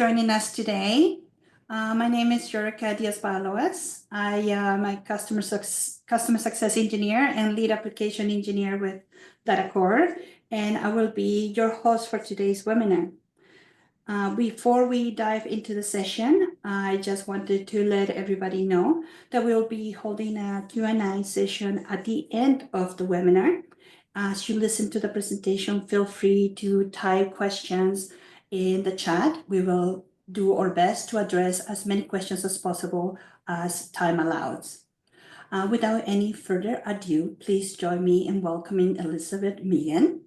joining us today. My name is Yurica Diaz-Baloas. I am a customer success engineer and lead application engineer with DataCore, and I will be your host for today's webinar. Before we dive into the session, I just wanted to let everybody know that we'll be holding a Q&A session at the end of the webinar. As you listen to the presentation, feel free to type questions in the chat. We will do our best to address as many questions as possible as time allows. Without any further ado, please join me in welcoming Elizabeth Megan.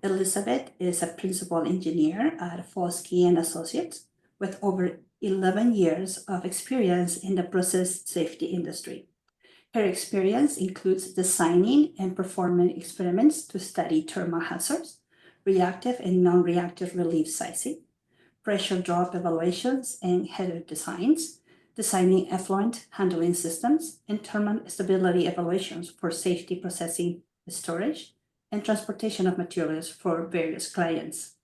Elizabeth is a principal engineer at Fauske Associates with over 11 years of experience in the process safety industry. Her experience includes designing and performing experiments to study thermal hazards, reactive and non-reactive relief sizing, pressure drop evaluations and header designs, designing effluent handling systems, and thermal stability evaluations for safety processing, storage, and transportation of materials for various clients.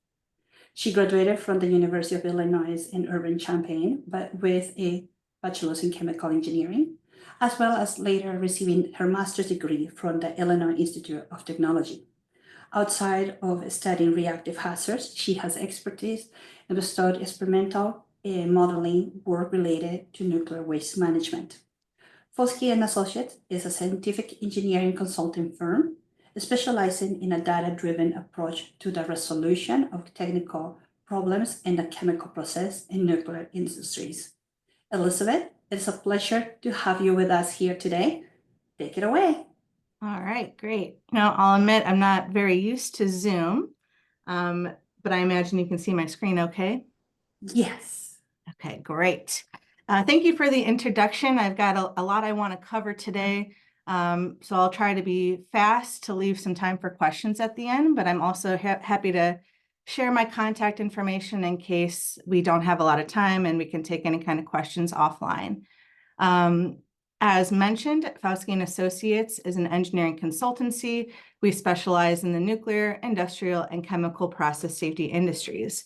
She graduated from the University of Illinois in Urbana-Champaign, but with a bachelor's in chemical engineering, as well as later receiving her master's degree from the Illinois Institute of Technology. Outside of studying reactive hazards, she has expertise in the study experimental modeling work related to nuclear waste management. Fauske Associates is a scientific engineering consulting firm specializing in a data-driven approach to the resolution of technical problems in the chemical process in nuclear industries. Elizabeth, it's a pleasure to have you with us here today. Take it away. All right, great. Now, I'll admit I'm not very used to Zoom, but I imagine you can see my screen okay? Yes. Okay, great. Thank you for the introduction. I've got a lot I want to cover today. So I'll try to be fast to leave some time for questions at the end, but I'm also happy to share my contact information in case we don't have a lot of time and we can take any kind of questions offline. As mentioned, Fauske Associates is an engineering consultancy. We specialize in the nuclear, industrial, and chemical process safety industries.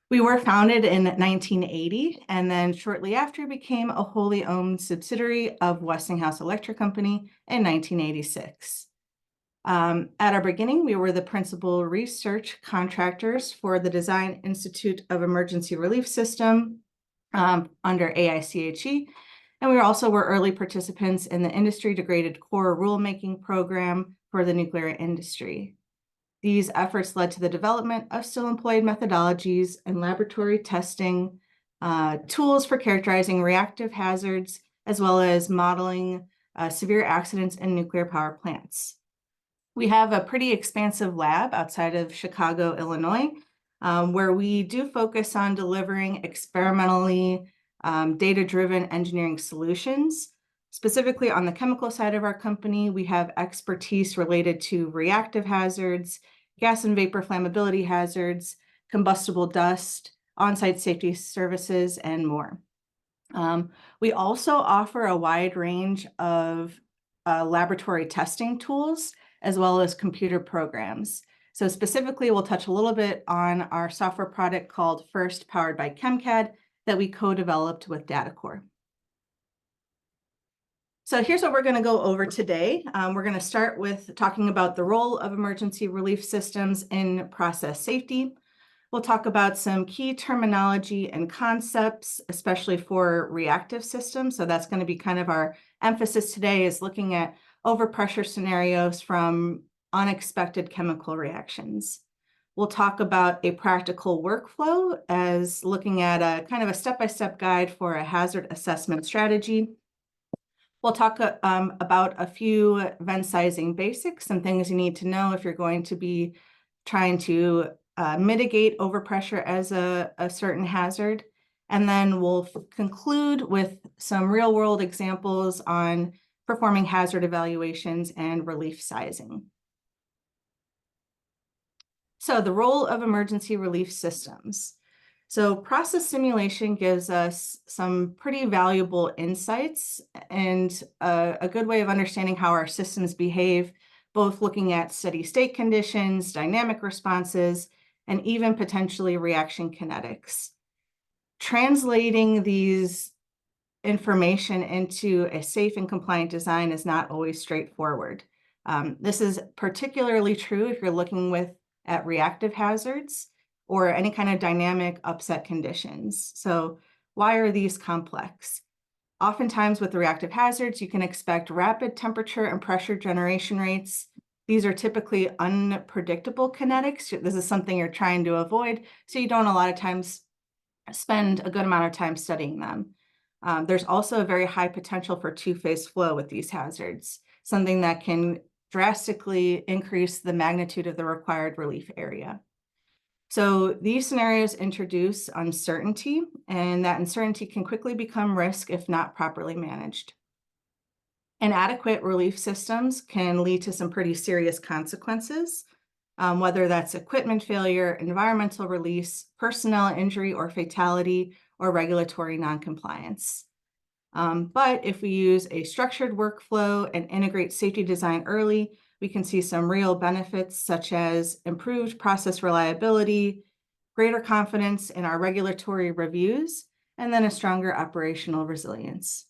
We were founded in 1980, and then shortly after became a wholly owned subsidiary of Westinghouse Electric Company in 1986. At our beginning, we were the principal research contractors for the Design Institute of Emergency Relief System under AICHE, and we also were early participants in the industry-degraded core rulemaking program for the nuclear industry. These efforts led to the development of still employed methodologies and laboratory testing tools for characterizing reactive hazards, as well as modeling severe accidents in nuclear power plants. We have a pretty expansive lab outside of Chicago, Illinois, where we do focus on delivering experimentally data-driven engineering solutions. Specifically on the chemical side of our company, we have expertise related to reactive hazards, gas and vapor flammability hazards, combustible dust, on-site safety services, and more. We also offer a wide range of laboratory testing tools, as well as computer programs. So specifically, we'll touch a little bit on our software product called FIRST, powered by CHEMCAD, that we co-developed with DataCore. So here's what we're going to go over today. We're going to start with talking about the role of emergency relief systems in process safety. We'll talk about some key terminology and concepts, especially for reactive systems. So that's going to be kind of our emphasis today, is looking at overpressure scenarios from unexpected chemical reactions. We'll talk about a practical workflow as looking at a kind of a step-by-step guide for a hazard assessment strategy. We'll talk about a few vent sizing basics, some things you need to know if you're going to be trying to mitigate overpressure as a certain hazard. And then we'll conclude with some real-world examples on performing hazard evaluations and relief sizing. So the role of emergency relief systems. So process simulation gives us some pretty valuable insights and a good way of understanding how our systems behave, both looking at steady state conditions, dynamic responses, and even potentially reaction kinetics. translating these information into a safe and compliant design is not always straightforward. This is particularly true if you're looking at reactive hazards or any kind of dynamic upset conditions. So why are these complex? Oftentimes with the reactive hazards, you can expect rapid temperature and pressure generation rates. These are typically unpredictable kinetics. This is something you're trying to avoid, so you don't a lot of times spend a good amount of time studying them. There's also a very high potential for two-phase flow with these hazards, something that can drastically increase the magnitude of the required relief area. So these scenarios introduce uncertainty, and that uncertainty can quickly become risk if not properly managed. Inadequate relief systems can lead to some pretty serious consequences, whether that's equipment failure, environmental release, personnel injury or fatality, or regulatory noncompliance. But if we use a structured workflow and integrate safety design early, we can see some real benefits such as improved process reliability, greater confidence in our regulatory reviews, and then a stronger operational resilience.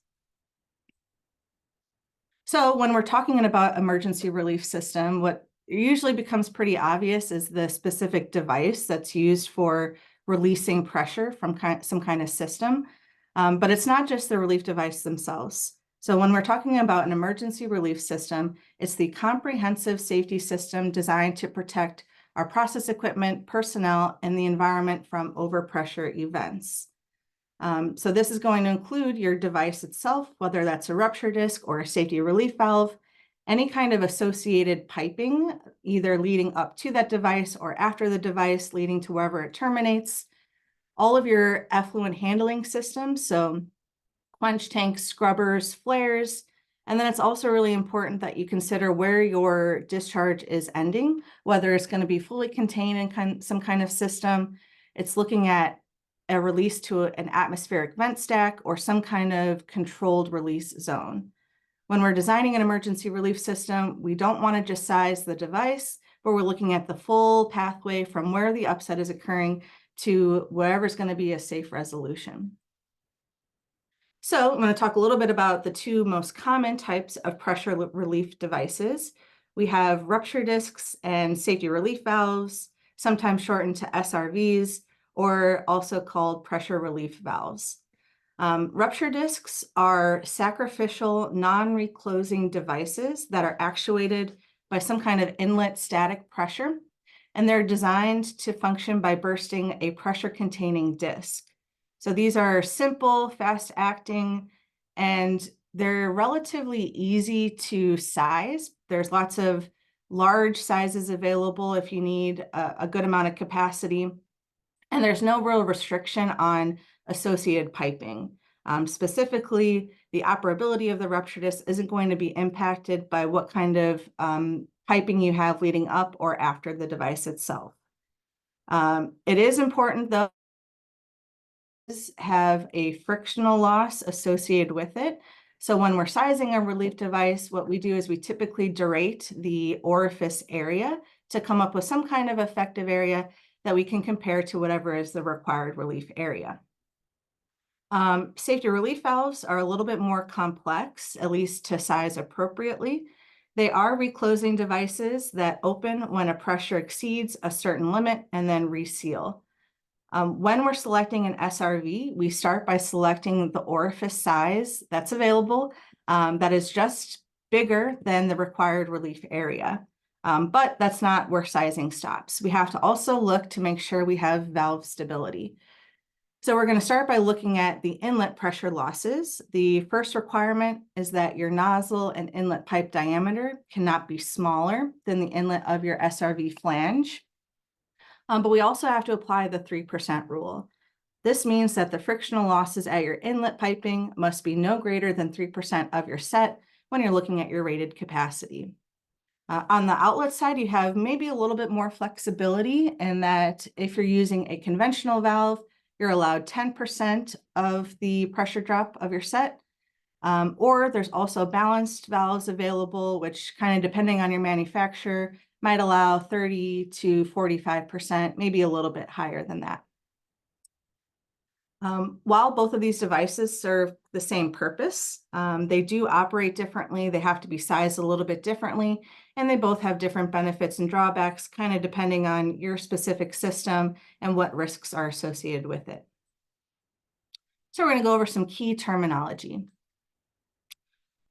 So when we're talking about emergency relief system, what usually becomes pretty obvious is the specific device that's used for releasing pressure from some kind of system. But it's not just the relief device themselves. So when we're talking about an emergency relief system, it's the comprehensive safety system designed to protect our process equipment, personnel, and the environment from overpressure events. So this is going to include your device itself, whether that's a rupture disc or a safety relief valve, any kind of associated piping, either leading up to that device or after the device, leading to wherever it terminates, all of your effluent handling systems, so quench tanks, scrubbers, flares, and then it's also really important that you consider where your discharge is ending, whether it's going to be fully contained in some kind of system. It's looking at a release to an atmospheric vent stack or some kind of controlled release zone. When we're designing an emergency relief system, we don't want to just size the device, but we're looking at the full pathway from where the upset is occurring to wherever's going to be a safe resolution. So I'm going to talk a little bit about the two most common types of pressure relief devices. We have rupture discs and safety relief valves, sometimes shortened to SRVs, or also called pressure relief valves. Rupture discs are sacrificial, non-reclosing devices that are actuated by some kind of inlet static pressure, and they're designed to function by bursting a pressure-containing disc. So these are simple, fast-acting, and they're relatively easy to size. There's lots of large sizes available if you need a good amount of capacity. And there's no real restriction on associated piping. Specifically, the operability of the rupture disc isn't going to be impacted by what kind of piping you have leading up or after the device itself. It is important, though, have a frictional loss associated with it. So when we're sizing a relief device, what we do is we typically durate the orifice area to come up with some kind of effective area that we can compare to whatever is the required relief area. Safety relief valves are a little bit more complex, at least to size appropriately. They are reclosing devices that open when a pressure exceeds a certain limit and then reseal. When we're selecting an SRV, we start by selecting the orifice size that's available that is just bigger than the required relief area. But that's not where sizing stops. We have to also look to make sure we have valve stability. So we're going to start by looking at the inlet pressure losses. The first requirement is that your nozzle and inlet pipe diameter cannot be smaller than the inlet of your SRV flange. But we also have to apply the 3% rule. This means that the frictional losses at your inlet piping must be no greater than 3% of your set when you're looking at your rated capacity. On the outlet side, you have maybe a little bit more flexibility in that if you're using a conventional valve, you're allowed 10% of the pressure drop of your set. Or there's also balanced valves available, which kind of depending on your manufacturer, might allow 30 to 45%, maybe a little bit higher than that. While both of these devices serve the same purpose, they do operate differently. They have to be sized a little bit differently, and they both have different benefits and drawbacks, kind of depending on your specific system and what risks are associated with it. So we're going to go over some key terminology.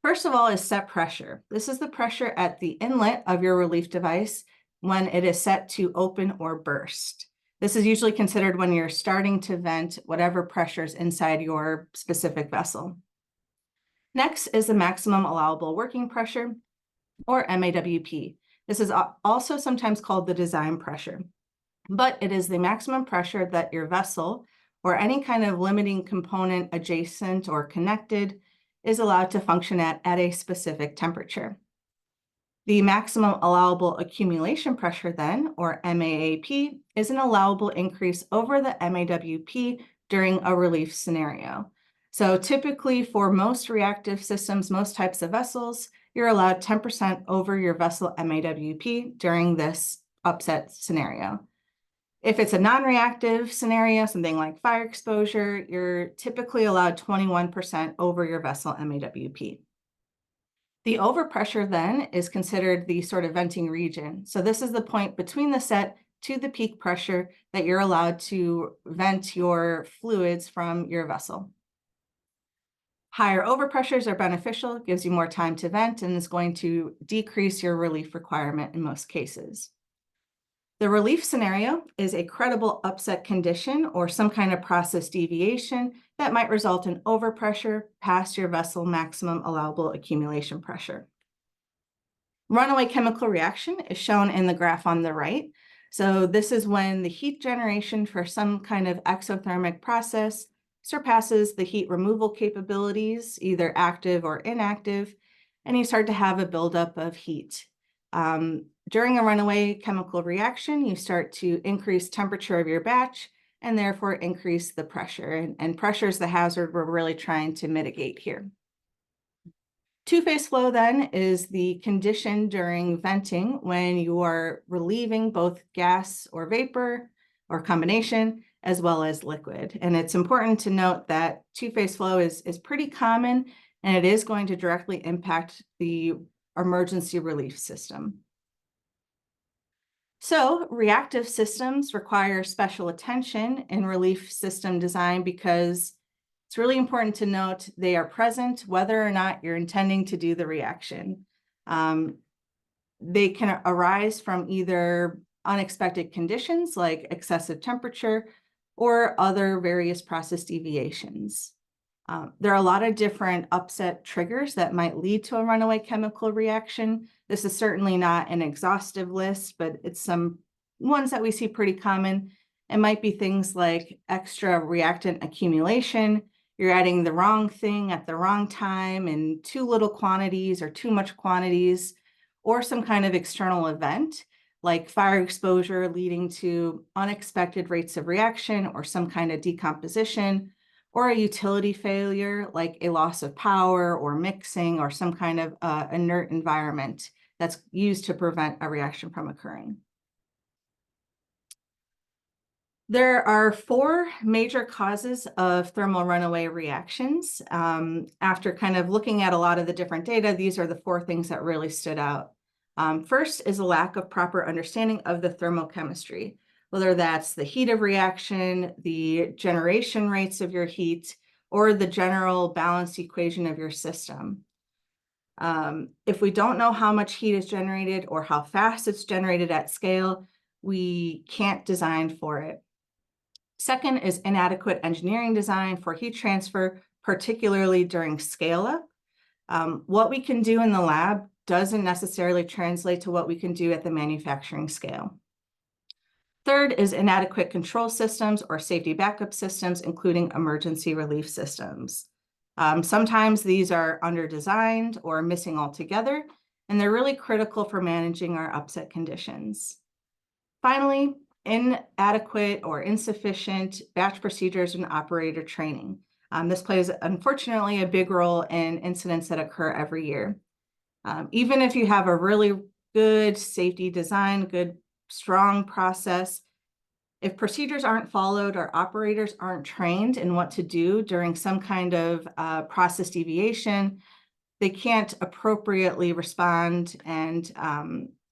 First of all is set pressure. This is the pressure at the inlet of your relief device when it is set to open or burst. This is usually considered when you're starting to vent whatever pressures inside your specific vessel. Next is the maximum allowable working pressure, or MAWP. This is also sometimes called the design pressure, but it is the maximum pressure that your vessel or any kind of limiting component adjacent or connected is allowed to function at a specific temperature. The maximum allowable accumulation pressure then, or MAAP, is an allowable increase over the MAWP during a relief scenario. So typically for most reactive systems, most types of vessels, you're allowed 10% over your vessel MAWP during this upset scenario. If it's a non-reactive scenario, something like fire exposure, you're typically allowed 21% over your vessel MAWP. The overpressure then is considered the sort of venting region. So this is the point between the set to the peak pressure that you're allowed to vent your fluids from your vessel. Higher overpressures are beneficial, gives you more time to vent, and is going to decrease your relief requirement in most cases. The relief scenario is a credible upset condition or some kind of process deviation that might result in overpressure past your vessel maximum allowable accumulation pressure. Runaway chemical reaction is shown in the graph on the right. So this is when the heat generation for some kind of exothermic process surpasses the heat removal capabilities, either active or inactive, and you start to have a buildup of heat. During a runaway chemical reaction, you start to increase temperature of your batch and therefore increase the pressure. And pressure is the hazard we're really trying to mitigate here. Two-phase flow then is the condition during venting when you are relieving both gas or vapor or combination as well as liquid. And it's important to note that two-phase flow is pretty common, and it is going to directly impact the emergency relief system. So reactive systems require special attention in relief system design because it's really important to note they are present whether or not you're intending to do the reaction. They can arise from either unexpected conditions like excessive temperature or other various process deviations. There are a lot of different upset triggers that might lead to a runaway chemical reaction. This is certainly not an exhaustive list, but it's some ones that we see pretty common. It might be things like extra reactant accumulation. You're adding the wrong thing at the wrong time in too little quantities or too much quantities, or some kind of external event like fire exposure leading to unexpected rates of reaction or some kind of decomposition, or a utility failure like a loss of power or mixing or some kind of inert environment that's used to prevent a reaction from occurring. There are 4 major causes of thermal runaway reactions. After kind of looking at a lot of the different data, these are the 4 things that really stood out. First is a lack of proper understanding of the thermochemistry, whether that's the heat of reaction, the generation rates of your heat, or the general balance equation of your system. If we don't know how much heat is generated or how fast it's generated at scale, we can't design for it. Second is inadequate engineering design for heat transfer, particularly during scale-up. What we can do in the lab doesn't necessarily translate to what we can do at the manufacturing scale. Third is inadequate control systems or safety backup systems, including emergency relief systems. Sometimes these are under-designed or missing altogether, and they're really critical for managing our upset conditions. Finally, inadequate or insufficient batch procedures and operator training. This plays, unfortunately, a big role in incidents that occur every year. Even if you have a really good safety design, good, strong process, If procedures aren't followed or operators aren't trained in what to do during some kind of process deviation, they can't appropriately respond and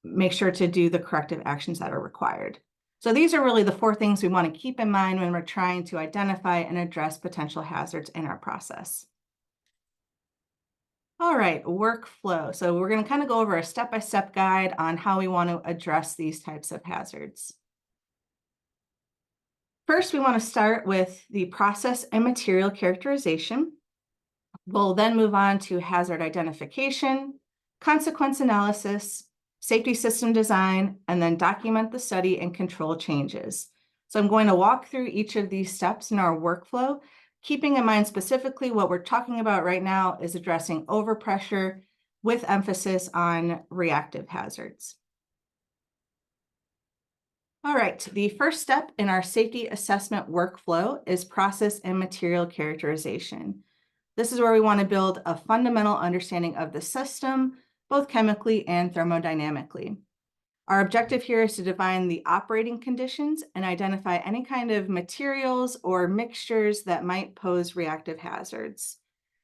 make sure to do the corrective actions that are required. So these are really the 4 things we want to keep in mind when we're trying to identify and address potential hazards in our process. All right, workflow. So we're going to kind of go over a step-by-step guide on how we want to address these types of hazards. First, we want to start with the process and material characterization. We'll then move on to hazard identification, consequence analysis, safety system design, and then document the study and control changes. So I'm going to walk through each of these steps in our workflow, keeping in mind specifically what we're talking about right now is addressing overpressure with emphasis on reactive hazards. All right, the first step in our safety assessment workflow is process and material characterization. This is where we want to build a fundamental understanding of the system, both chemically and thermodynamically. Our objective here is to define the operating conditions and identify any kind of materials or mixtures that might pose reactive hazards.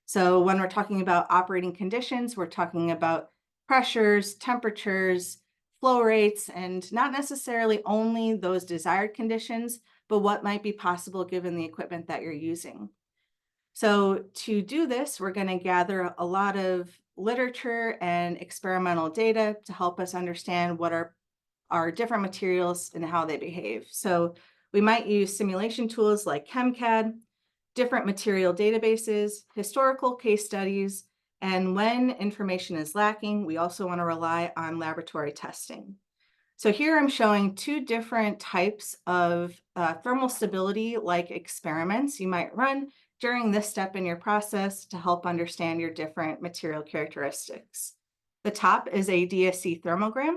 So when we're talking about operating conditions, we're talking about pressures, temperatures, flow rates, and not necessarily only those desired conditions, but what might be possible given the equipment that you're using. So to do this, we're going to gather a lot of literature and experimental data to help us understand what are different materials and how they behave. So we might use simulation tools like CHEMCAD, different material databases, historical case studies, and when information is lacking, we also want to rely on laboratory testing. So here I'm showing 2 different types of thermal stability-like experiments you might run during this step in your process to help understand your different material characteristics. The top is a DSC thermogram.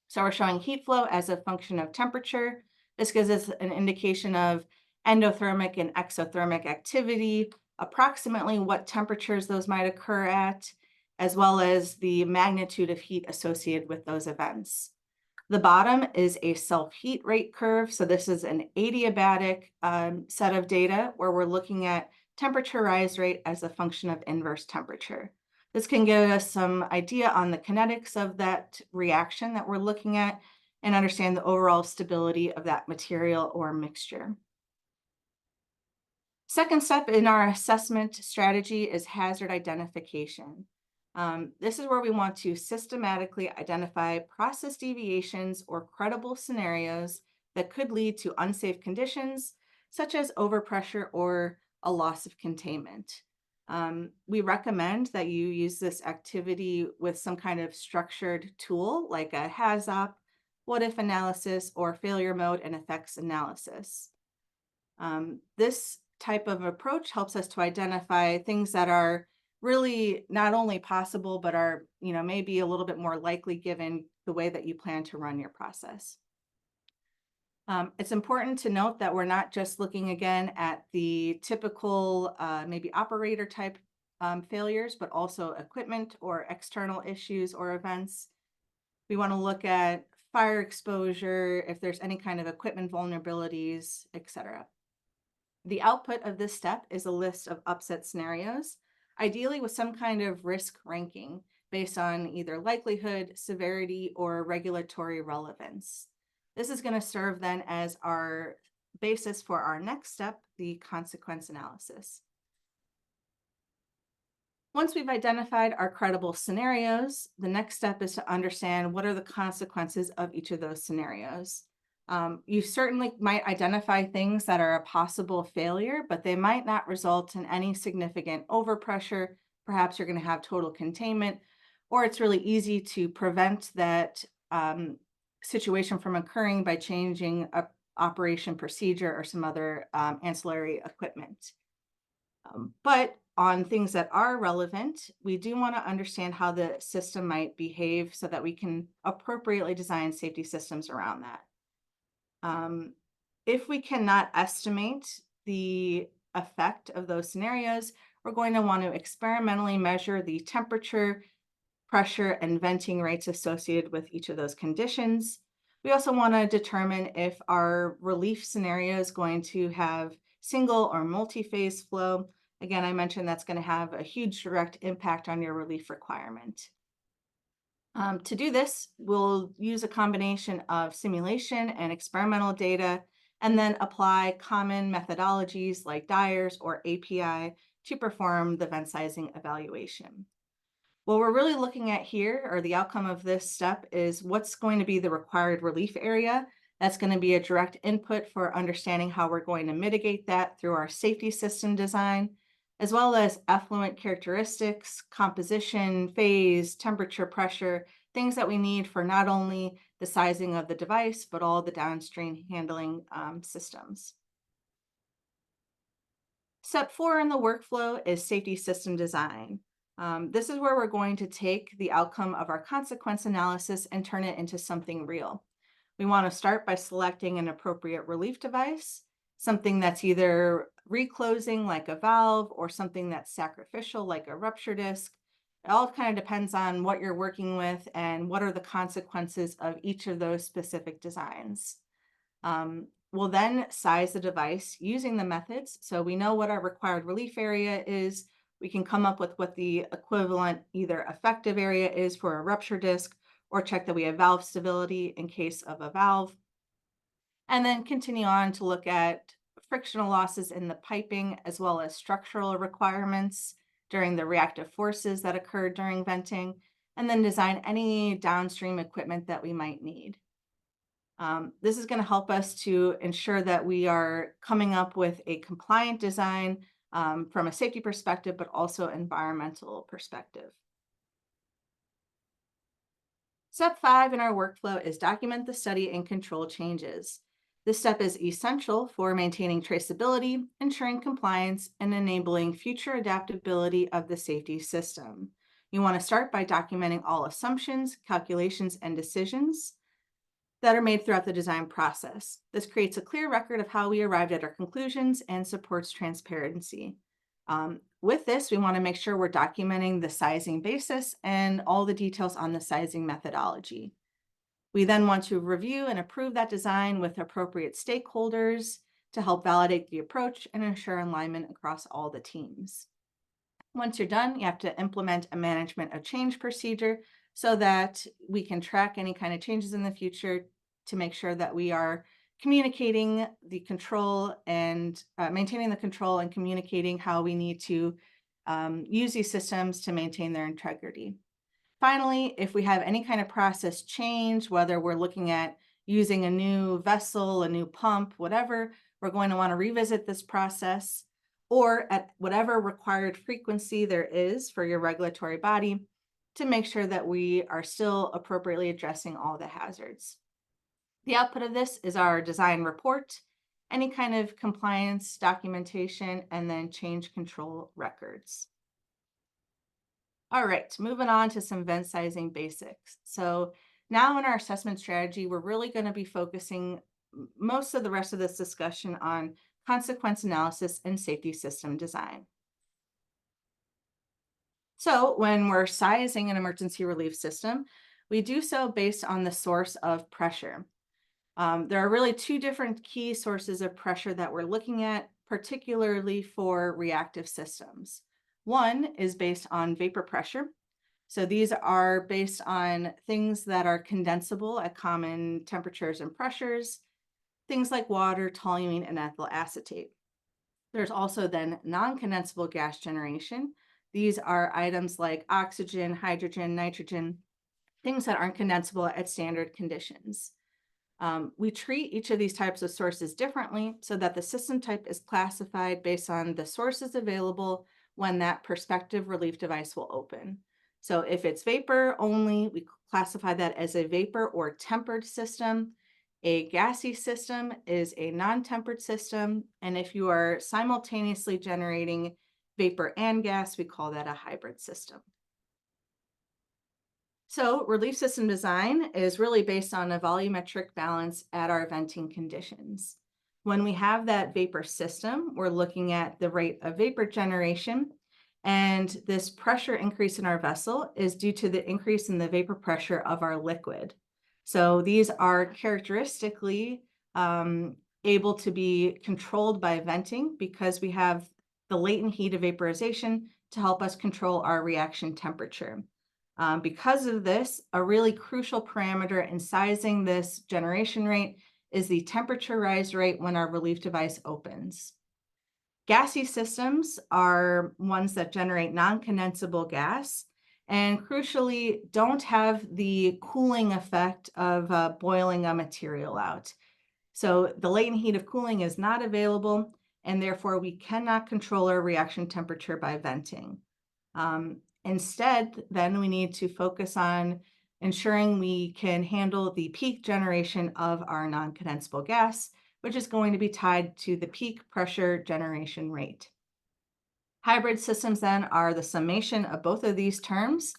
So we're showing heat flow as a function of temperature. This gives us an indication of endothermic and exothermic activity, approximately what temperatures those might occur at, as well as the magnitude of heat associated with those events. The bottom is a self-heat rate curve. So this is an adiabatic set of data where we're looking at temperature rise rate as a function of inverse temperature. This can give us some idea on the kinetics of that reaction that we're looking at and understand the overall stability of that material or mixture. Second step in our assessment strategy is hazard identification. This is where we want to systematically identify process deviations or credible scenarios that could lead to unsafe conditions, such as overpressure or a loss of containment. We recommend that you use this activity with some kind of structured tool like a HAZOP, what-if analysis, or failure mode and effects analysis. This type of approach helps us to identify things that are really not only possible, but are, maybe a little bit more likely given the way that you plan to run your process. It's important to note that we're not just looking again at the typical maybe operator type failures, but also equipment or external issues or events. We want to look at fire exposure, if there's any kind of equipment vulnerabilities, etc. The output of this step is a list of upset scenarios, ideally with some kind of risk ranking based on either likelihood, severity, or regulatory relevance. This is going to serve then as our basis for our next step, the consequence analysis. Once we've identified our credible scenarios, the next step is to understand what are the consequences of each of those scenarios. You certainly might identify things that are a possible failure, but they might not result in any significant overpressure. Perhaps you're going to have total containment, or it's really easy to prevent that situation from occurring by changing a operation procedure or some other ancillary equipment. But on things that are relevant, we do want to understand how the system might behave so that we can appropriately design safety systems around that. If we cannot estimate the effect of those scenarios, we're going to want to experimentally measure the temperature, pressure, and venting rates associated with each of those conditions. We also want to determine if our relief scenario is going to have single or multi-phase flow. Again, I mentioned that's going to have a huge direct impact on your relief requirement. To do this, we'll use a combination of simulation and experimental data, and then apply common methodologies like Dyer's or API to perform the vent sizing evaluation. What we're really looking at here, or the outcome of this step, is what's going to be the required relief area. That's going to be a direct input for understanding how we're going to mitigate that through our safety system design, as well as effluent characteristics, composition, phase, temperature, pressure, things that we need for not only the sizing of the device, but all the downstream handling systems. Step 4 in the workflow is safety system design. This is where we're going to take the outcome of our consequence analysis and turn it into something real. We want to start by selecting an appropriate relief device, something that's either reclosing like a valve or something that's sacrificial like a rupture disc. It all kind of depends on what you're working with and what are the consequences of each of those specific designs. We'll then size the device using the methods. So we know what our required relief area is. We can come up with what the equivalent either effective area is for a rupture disc, or check that we have valve stability in case of a valve. And then continue on to look at frictional losses in the piping, as well as structural requirements during the reactive forces that occur during venting, and then design any downstream equipment that we might need. This is going to help us to ensure that we are coming up with a compliant design from a safety perspective, but also environmental perspective. Step 5 in our workflow is document the study and control changes. This step is essential for maintaining traceability, ensuring compliance, and enabling future adaptability of the safety system. You want to start by documenting all assumptions, calculations, and decisions that are made throughout the design process. This creates a clear record of how we arrived at our conclusions and supports transparency. With this, we want to make sure we're documenting the sizing basis and all the details on the sizing methodology. We then want to review and approve that design with appropriate stakeholders to help validate the approach and ensure alignment across all the teams. Once you're done, you have to implement a management of change procedure so that we can track any kind of changes in the future to make sure that we are communicating the control and maintaining the control and communicating how we need to use these systems to maintain their integrity. Finally, if we have any kind of process change, whether we're looking at using a new vessel, a new pump, whatever, we're going to want to revisit this process, or at whatever required frequency there is for your regulatory body, to make sure that we are still appropriately addressing all the hazards. The output of this is our design report, any kind of compliance documentation, and then change control records. All right, moving on to some vent sizing basics. So now in our assessment strategy, we're really going to be focusing most of the rest of this discussion on consequence analysis and safety system design. So when we're sizing an emergency relief system, we do so based on the source of pressure. There are really two different key sources of pressure that we're looking at, particularly for reactive systems. One is based on vapor pressure. So these are based on things that are condensable at common temperatures and pressures, things like water, toluene, and ethyl acetate. There's also then non-condensable gas generation. These are items like oxygen, hydrogen, nitrogen, things that aren't condensable at standard conditions. We treat each of these types of sources differently so that the system type is classified based on the sources available when that prospective relief device will open. So if it's vapor only, we classify that as a vapor or tempered system. A gassy system is a non-tempered system. And if you are simultaneously generating vapor and gas, we call that a hybrid system. So relief system design is really based on a volumetric balance at our venting conditions. When we have that vapor system, we're looking at the rate of vapor generation, and this pressure increase in our vessel is due to the increase in the vapor pressure of our liquid. So these are characteristically able to be controlled by venting because we have the latent heat of vaporization to help us control our reaction temperature. Because of this, a really crucial parameter in sizing this generation rate is the temperature rise rate when our relief device opens. Gaseous systems are ones that generate non-condensable gas and crucially don't have the cooling effect of boiling a material out. So the latent heat of cooling is not available, and therefore we cannot control our reaction temperature by venting. Instead, then we need to focus on ensuring we can handle the peak generation of our non-condensable gas, which is going to be tied to the peak pressure generation rate. Hybrid systems then are the summation of both of these terms.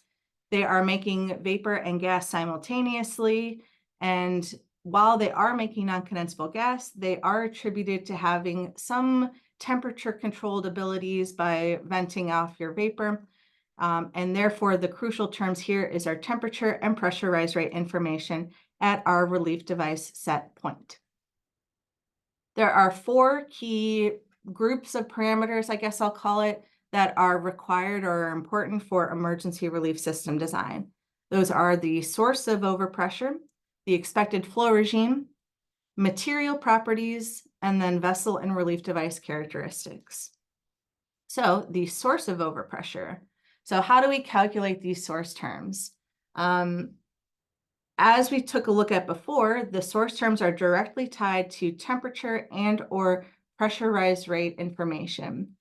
They are making vapor and gas simultaneously, and while they are making non-condensable gas, they are attributed to having some temperature controlled abilities by venting off your vapor. And therefore, the crucial terms here is our temperature and pressure rise rate information at our relief device set point. There are 4 key groups of parameters, I guess I'll call it, that are required or are important for emergency relief system design. Those are the source of overpressure, the expected flow regime, material properties, and then vessel and relief device characteristics. So the source of overpressure. So how do we calculate these source terms? As we took a look at before, the source terms are directly tied to temperature and or pressure rise rate information.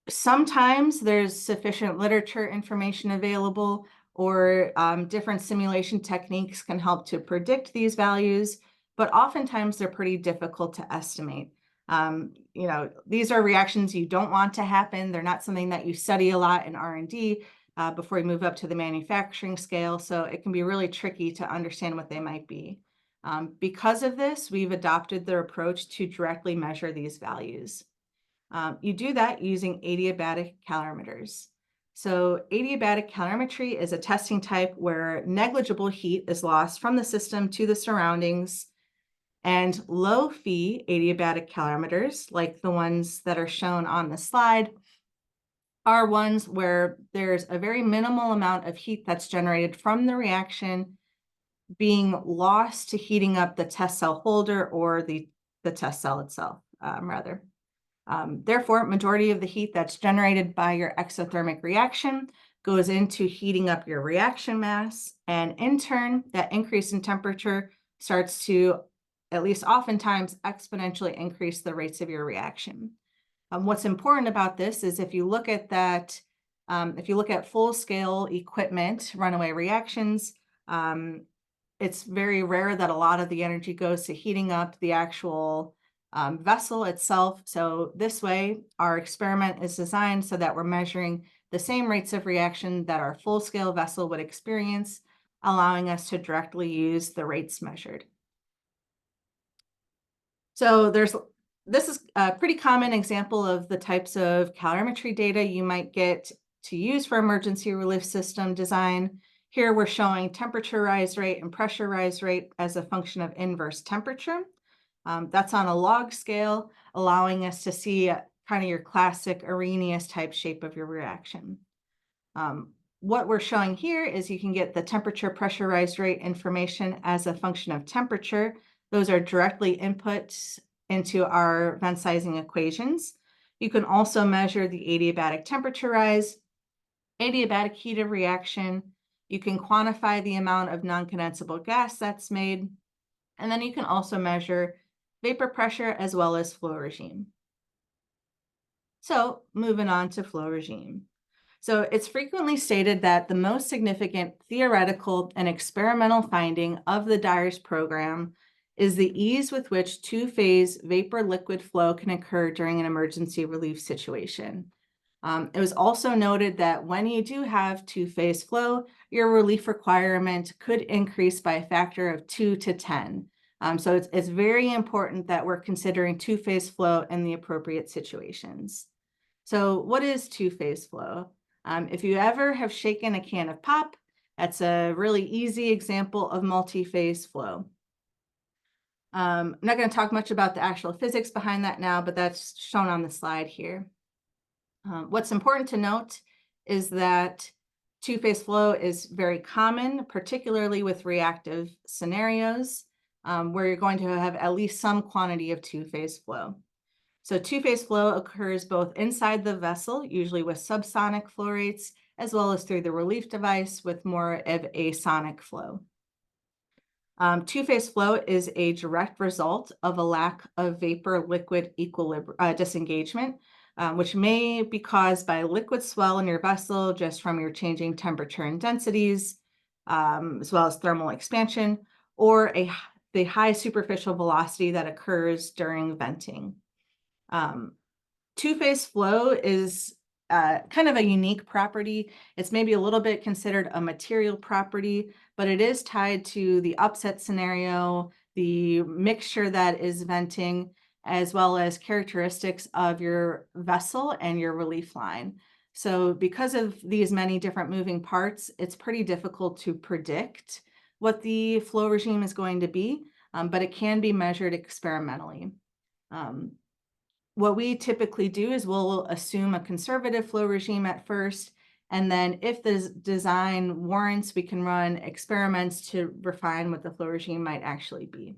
Sometimes there's sufficient literature information available, or different simulation techniques can help to predict these values, but oftentimes they're pretty difficult to estimate. These are reactions you don't want to happen. They're not something that you study a lot in R&D before you move up to the manufacturing scale, so it can be really tricky to understand what they might be. Because of this, we've adopted the approach to directly measure these values. You do that using adiabatic calorimeters. So adiabatic calorimetry is a testing type where negligible heat is lost from the system to the surroundings, and low-fee adiabatic calorimeters, like the ones that are shown on the slide, are ones where there's a very minimal amount of heat that's generated from the reaction being lost to heating up the test cell holder or the test cell itself, rather. Therefore, majority of the heat that's generated by your exothermic reaction goes into heating up your reaction mass, and in turn, that increase in temperature starts to, at least oftentimes, exponentially increase the rates of your reaction. What's important about this is if you look at that, if you look at full-scale equipment, runaway reactions, it's very rare that a lot of the energy goes to heating up the actual vessel itself. So this way, our experiment is designed so that we're measuring the same rates of reaction that our full-scale vessel would experience, allowing us to directly use the rates measured. So this is a pretty common example of the types of calorimetry data you might get to use for emergency relief system design. Here we're showing temperature rise rate and pressure rise rate as a function of inverse temperature. That's on a log scale, allowing us to see kind of your classic Arrhenius type shape of your reaction. What we're showing here is you can get the temperature pressure rise rate information as a function of temperature. Those are directly inputs into our vent sizing equations. You can also measure the adiabatic temperature rise, adiabatic heat of reaction. You can quantify the amount of non-condensable gas that's made. And then you can also measure vapor pressure as well as flow regime. So moving on to flow regime. So it's frequently stated that the most significant theoretical and experimental finding of the DIRES program is the ease with which two-phase vapor-liquid flow can occur during an emergency relief situation. It was also noted that when you do have two-phase flow, your relief requirement could increase by a factor of 2 to 10. So it's very important that we're considering two-phase flow in the appropriate situations. So what is two-phase flow? If you ever have shaken a can of pop, That's a really easy example of multi-phase flow. I'm not going to talk much about the actual physics behind that now, but that's shown on the slide here. What's important to note is that two-phase flow is very common, particularly with reactive scenarios, where you're going to have at least some quantity of two-phase flow. So two-phase flow occurs both inside the vessel, usually with subsonic flow rates, as well as through the relief device with more of a sonic flow. Two-phase flow is a direct result of a lack of vapor-liquid disengagement, which may be caused by liquid swell in your vessel just from your changing temperature and densities, as well as thermal expansion, or the high superficial velocity that occurs during venting. Two-phase flow is kind of a unique property. It's maybe a little bit considered a material property, but it is tied to the upset scenario, the mixture that is venting, as well as characteristics of your vessel and your relief line. So because of these many different moving parts, it's pretty difficult to predict what the flow regime is going to be, but it can be measured experimentally. What we typically do is we'll assume a conservative flow regime at first, and then if the design warrants, we can run experiments to refine what the flow regime might actually be.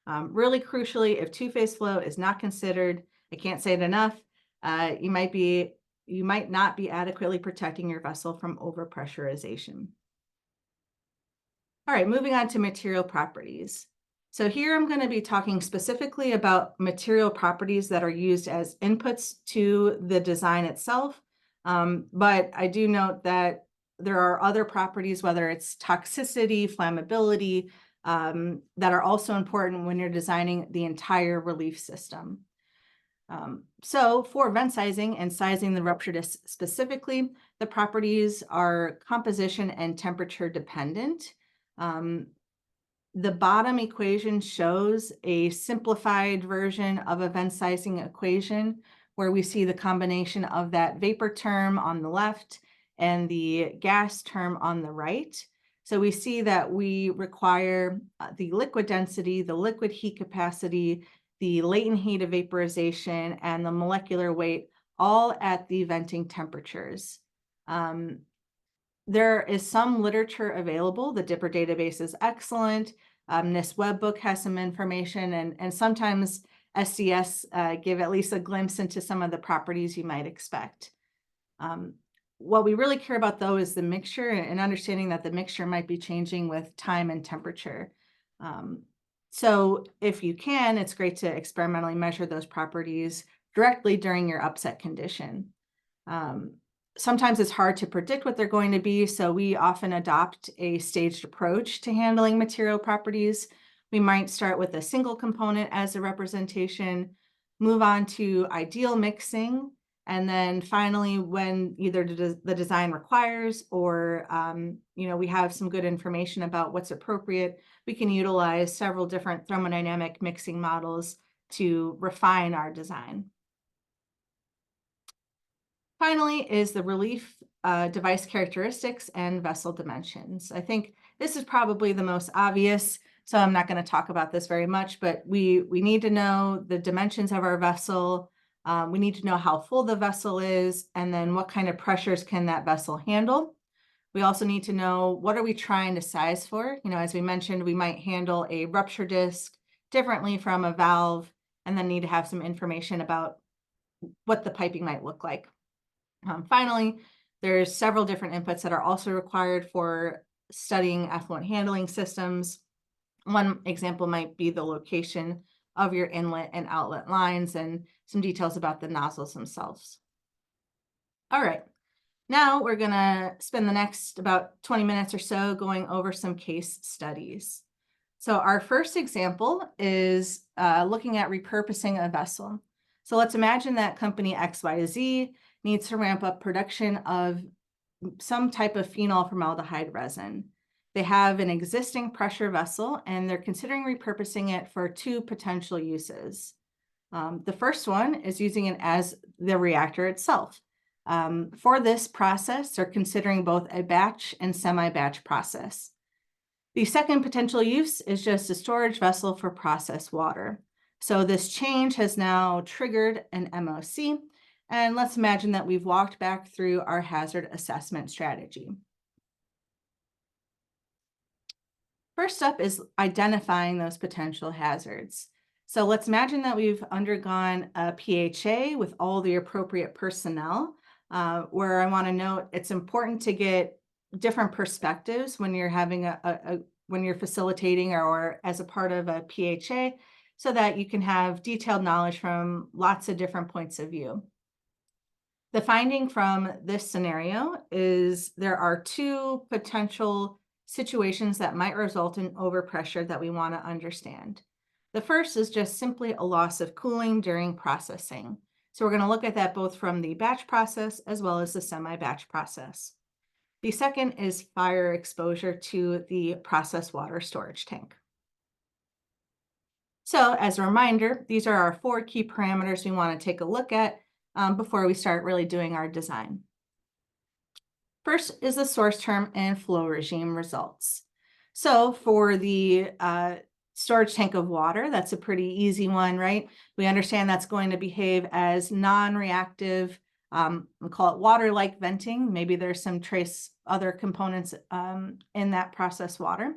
Really crucially, if two-phase flow is not considered, I can't say it enough, you might not be adequately protecting your vessel from overpressurization. All right, moving on to material properties. So here I'm going to be talking specifically about material properties that are used as inputs to the design itself. But I do note that there are other properties, whether it's toxicity, flammability, that are also important when you're designing the entire relief system. So for vent sizing and sizing the rupture disc specifically, the properties are composition and temperature dependent. The bottom equation shows a simplified version of a vent sizing equation where we see the combination of that vapor term on the left and the gas term on the right. So we see that we require the liquid density, the liquid heat capacity, the latent heat of vaporization, and the molecular weight all at the venting temperatures. There is some literature available. The DIPPER database is excellent. NIST webbook has some information, and sometimes SDS give at least a glimpse into some of the properties you might expect. What we really care about, though, is the mixture and understanding that the mixture might be changing with time and temperature. So if you can, it's great to experimentally measure those properties directly during your upset condition. Sometimes it's hard to predict what they're going to be, so we often adopt a staged approach to handling material properties. We might start with a single component as a representation, move on to ideal mixing, and then finally, when either the design requires or we have some good information about what's appropriate, we can utilize several different thermodynamic mixing models to refine our design. Finally is the relief device characteristics and vessel dimensions. I think this is probably the most obvious, so I'm not going to talk about this very much, but we need to know the dimensions of our vessel. We need to know how full the vessel is, and then what kind of pressures can that vessel handle. We also need to know what are we trying to size for. As we mentioned, we might handle a rupture disc differently from a valve, and then need to have some information about what the piping might look like. Finally, there's several different inputs that are also required for studying effluent handling systems. One example might be the location of your inlet and outlet lines and some details about the nozzles themselves. All right, now we're going to spend the next about 20 minutes or so going over some case studies. So our first example is looking at repurposing a vessel. So let's imagine that company XYZ needs to ramp up production of some type of phenol formaldehyde resin. They have an existing pressure vessel and they're considering repurposing it for two potential uses. The first one is using it as the reactor itself. For this process, they're considering both a batch and semi-batch process. The second potential use is just a storage vessel for processed water. So this change has now triggered an MOC, and let's imagine that we've walked back through our hazard assessment strategy. First up is identifying those potential hazards. So let's imagine that we've undergone a PHA with all the appropriate personnel, where I want to note it's important to get different perspectives when you're having when you're facilitating or as a part of a PHA, so that you can have detailed knowledge from lots of different points of view. The finding from this scenario is there are two potential situations that might result in overpressure that we want to understand. The first is just simply a loss of cooling during processing. So we're going to look at that both from the batch process as well as the semi-batch process. The second is fire exposure to the processed water storage tank. So as a reminder, these are our 4 key parameters we want to take a look at before we start really doing our design. First is the source term and flow regime results. So for the storage tank of water, that's a pretty easy one, right? We understand that's going to behave as non-reactive, we call it water-like venting. Maybe there's some trace other components in that processed water.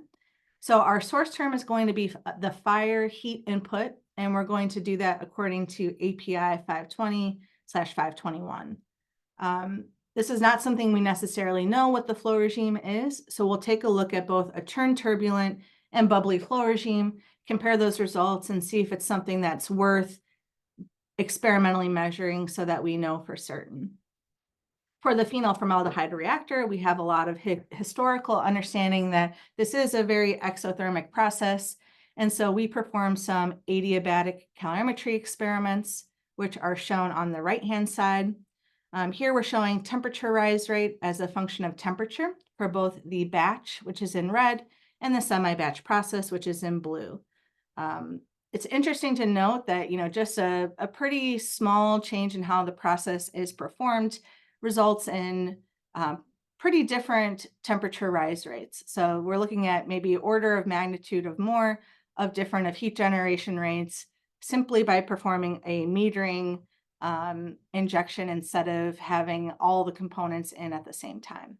So our source term is going to be the fire heat input, and we're going to do that according to API 520/521. This is not something we necessarily know what the flow regime is, so we'll take a look at both a churn turbulent and bubbly flow regime, compare those results, and see if it's something that's worth experimentally measuring so that we know for certain. For the phenol formaldehyde reactor, we have a lot of historical understanding that this is a very exothermic process, and so we perform some adiabatic calorimetry experiments, which are shown on the right-hand side. Here we're showing temperature rise rate as a function of temperature for both the batch, which is in red, and the semi-batch process, which is in blue. It's interesting to note that, just a pretty small change in how the process is performed results in pretty different temperature rise rates. So we're looking at maybe order of magnitude of more of different of heat generation rates simply by performing a metering injection instead of having all the components in at the same time.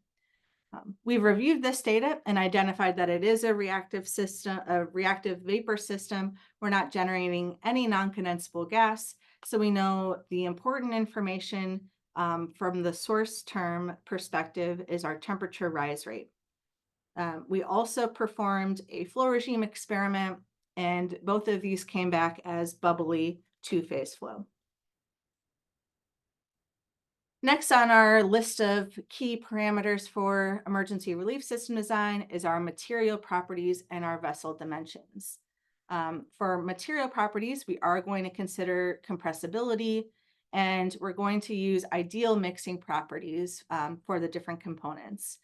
We've reviewed this data and identified that it is a reactive system, a reactive vapor system. We're not generating any non-condensable gas. So we know the important information from the source term perspective is our temperature rise rate. We also performed a flow regime experiment, and both of these came back as bubbly two-phase flow. Next on our list of key parameters for emergency relief system design is our material properties and our vessel dimensions. For material properties, we are going to consider compressibility, and we're going to use ideal mixing properties for the different components.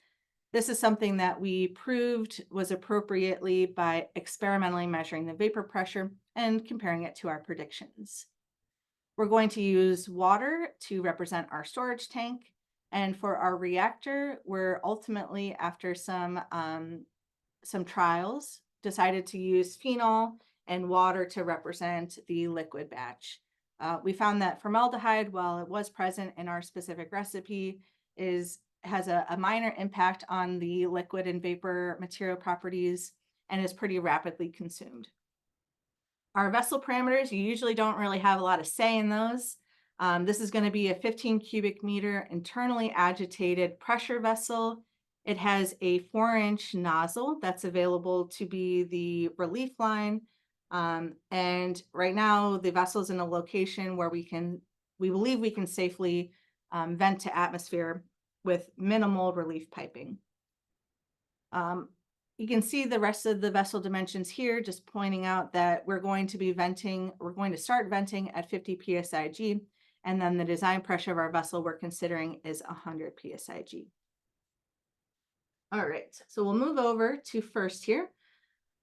This is something that we proved was appropriately by experimentally measuring the vapor pressure and comparing it to our predictions. We're going to use water to represent our storage tank. And for our reactor, we're ultimately, after some trials, decided to use phenol and water to represent the liquid batch. We found that formaldehyde, while it was present in our specific recipe, has a minor impact on the liquid and vapor material properties and is pretty rapidly consumed. Our vessel parameters, you usually don't really have a lot of say in those. This is going to be a 15 cubic meter internally agitated pressure vessel. It has a 4-inch nozzle that's available to be the relief line. And right now the vessel is in a location where we believe we can safely vent to atmosphere with minimal relief piping. You can see the rest of the vessel dimensions here, just pointing out that we're going to start venting at 50 psig, and then the design pressure of our vessel we're considering is 100 psig. All right, so we'll move over to first here.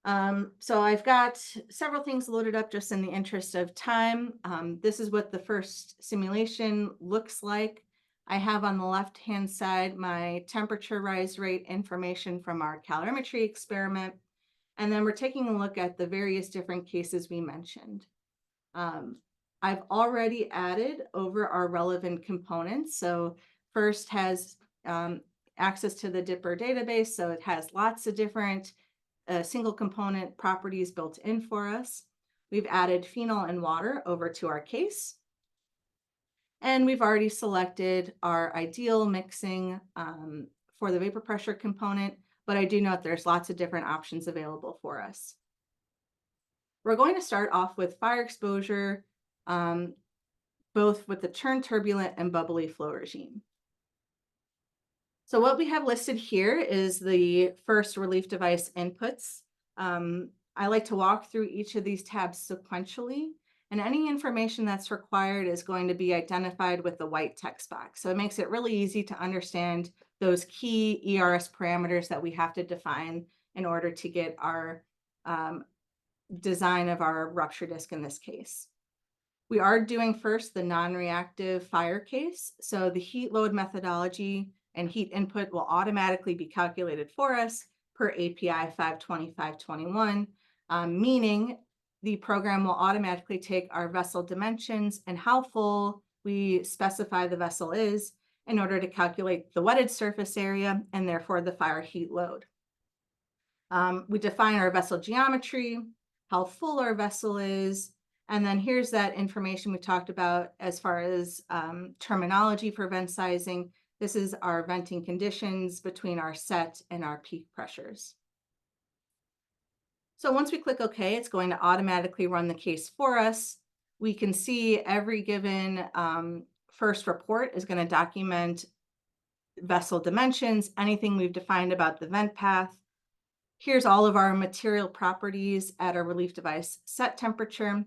So I've got several things loaded up just in the interest of time. This is what the first simulation looks like. I have on the left-hand side my temperature rise rate information from our calorimetry experiment. And then we're taking a look at the various different cases we mentioned. I've already added over our relevant components. So first has access to the Dipper database. So it has lots of different single component properties built in for us. We've added phenol and water over to our case. And we've already selected our ideal mixing for the vapor pressure component, but I do note there's lots of different options available for us. We're going to start off with fire exposure, both with the turn turbulent and bubbly flow regime. So what we have listed here is the first relief device inputs. I like to walk through each of these tabs sequentially, and any information that's required is going to be identified with the white text box. So it makes it really easy to understand those key ERS parameters that we have to define in order to get our design of our rupture disc in this case. We are doing first the non-reactive fire case. So the heat load methodology and heat input will automatically be calculated for us per API 520-521, meaning the program will automatically take our vessel dimensions and how full we specify the vessel is in order to calculate the wetted surface area and therefore the fire heat load. We define our vessel geometry, how full our vessel is, and then here's that information we talked about as far as terminology for vent sizing. This is our venting conditions between our set and our peak pressures. So once we click OK, it's going to automatically run the case for us. We can see every given first report is going to document vessel dimensions, anything we've defined about the vent path. Here's all of our material properties at our relief device set temperature.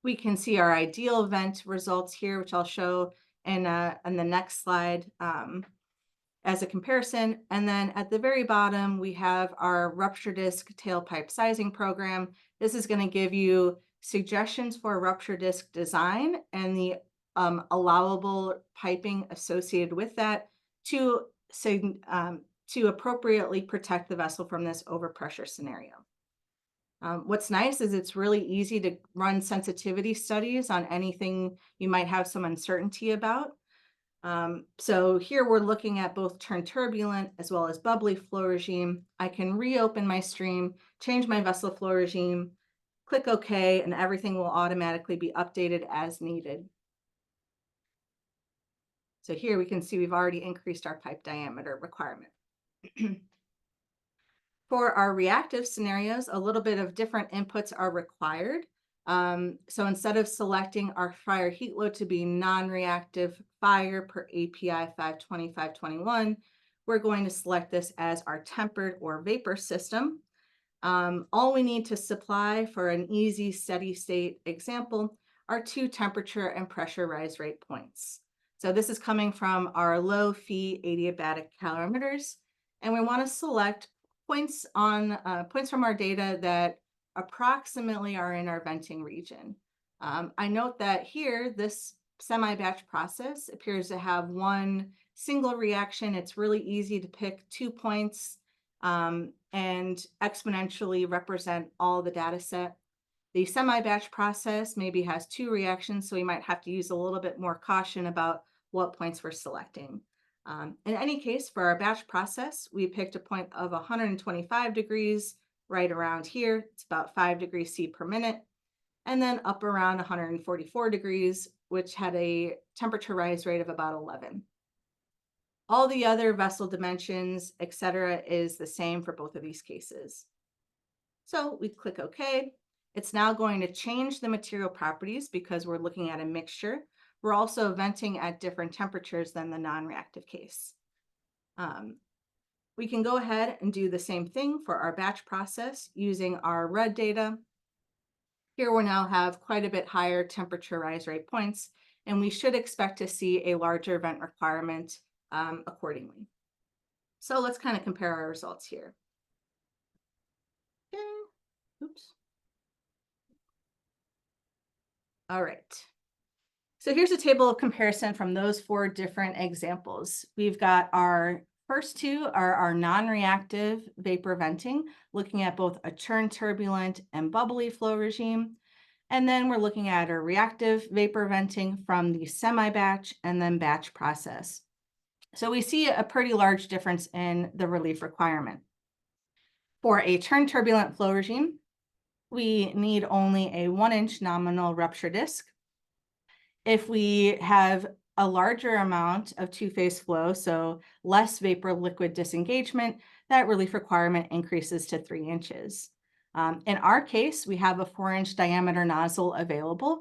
We can see our ideal vent results here, which I'll show in the next slide as a comparison. And then at the very bottom, we have our rupture disc tailpipe sizing program. This is going to give you suggestions for rupture disc design and the allowable piping associated with that to appropriately protect the vessel from this overpressure scenario. What's nice is it's really easy to run sensitivity studies on anything you might have some uncertainty about. So here we're looking at both turn turbulent as well as bubbly flow regime. I can reopen my stream, change my vessel flow regime, click OK, and everything will automatically be updated as needed. So here we can see we've already increased our pipe diameter requirement. For our reactive scenarios, a little bit of different inputs are required. So instead of selecting our fire heat load to be non-reactive fire per API 520-521, we're going to select this as our tempered or vapor system. All we need to supply for an easy steady state example are 2 temperature and pressure rise rate points. So this is coming from our low fee adiabatic calorimeters, and we want to select points from our data that approximately are in our venting region. I note that here, this semi-batch process appears to have one single reaction. It's really easy to pick 2 points and exponentially represent all the data set. The semi-batch process maybe has 2 reactions, so we might have to use a little bit more caution about what points we're selecting. In any case, for our batch process, we picked a point of 125 degrees right around here. It's about 5 degrees C per minute. And then up around 144 degrees, which had a temperature rise rate of about 11. All the other vessel dimensions, etc., is the same for both of these cases. So we click OK. It's now going to change the material properties because we're looking at a mixture. We're also venting at different temperatures than the non-reactive case. We can go ahead and do the same thing for our batch process using our red data. Here we now have quite a bit higher temperature rise rate points, and we should expect to see a larger vent requirement accordingly. So let's kind of compare our results here. Okay. Oops. All right. So here's a table of comparison from those 4 different examples. We've got our first 2 are our non-reactive vapor venting, looking at both a churn turbulent and bubbly flow regime. And then we're looking at a reactive vapor venting from the semi-batch and then batch process. So we see a pretty large difference in the relief requirement. For a churn turbulent flow regime, we need only a 1-inch nominal rupture disk. If we have a larger amount of two-phase flow, so less vapor liquid disengagement, that relief requirement increases to 3 inches. In our case, we have a 4-inch diameter nozzle available,